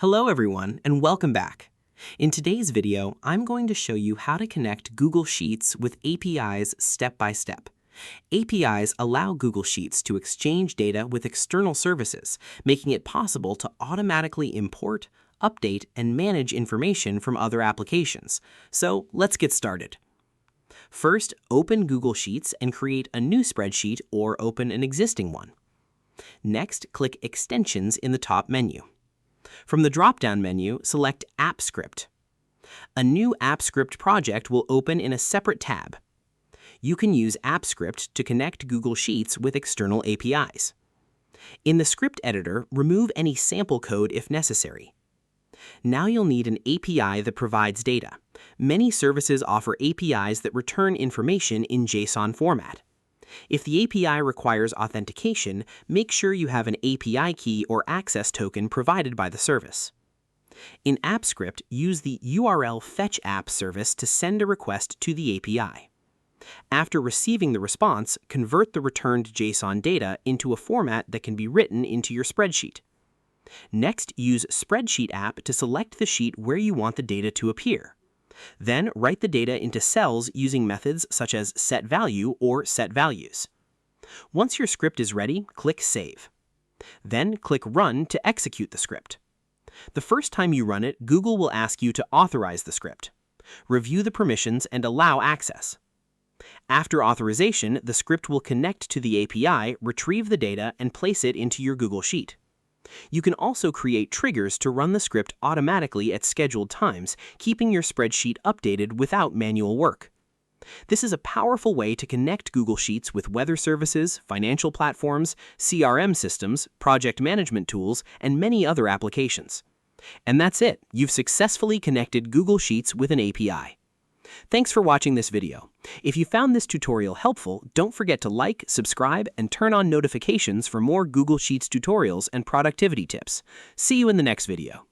Hello everyone, and welcome back. In today's video, I'm going to show you how to connect Google Sheets with APIs step by step. APIs allow Google Sheets to exchange data with external services, making it possible to automatically import, update, and manage information from other applications. So let's get started. First, open Google Sheets and create a new spreadsheet or open an existing one. Next, click Extensions in the top menu. From the drop-down menu, select AppScript. A new AppScript project will open in a separate tab. You can use AppScript to connect Google Sheets with external APIs. In the script editor, remove any sample code if necessary. Now you'll need an API that provides data. Many services offer APIs that return information in JSON format. If the API requires authentication, make sure you have an API key or access token provided by the service. In AppScript, use the URL fetch app service to send a request to the API. After receiving the response, convert the returned JSON data into a format that can be written into your spreadsheet. Next, use Spreadsheet app to select the sheet where you want the data to appear. Then write the data into cells using methods such as setValue or setValues. Once your script is ready, click Save. Then click Run to execute the script. The first time you run it, Google will ask you to authorize the script. Review the permissions and allow access. After authorization, the script will connect to the API, retrieve the data, and place it into your Google Sheet. You can also create triggers to run the script automatically at scheduled times, keeping your spreadsheet updated without manual work. This is a powerful way to connect Google Sheets with weather services, financial platforms, CRM systems, project management tools, and many other applications. And that's it. You've successfully connected Google Sheets with an API. Thanks for watching this video. If you found this tutorial helpful, don't forget to like, subscribe, and turn on notifications for more Google Sheets tutorials and productivity tips. See you in the next video.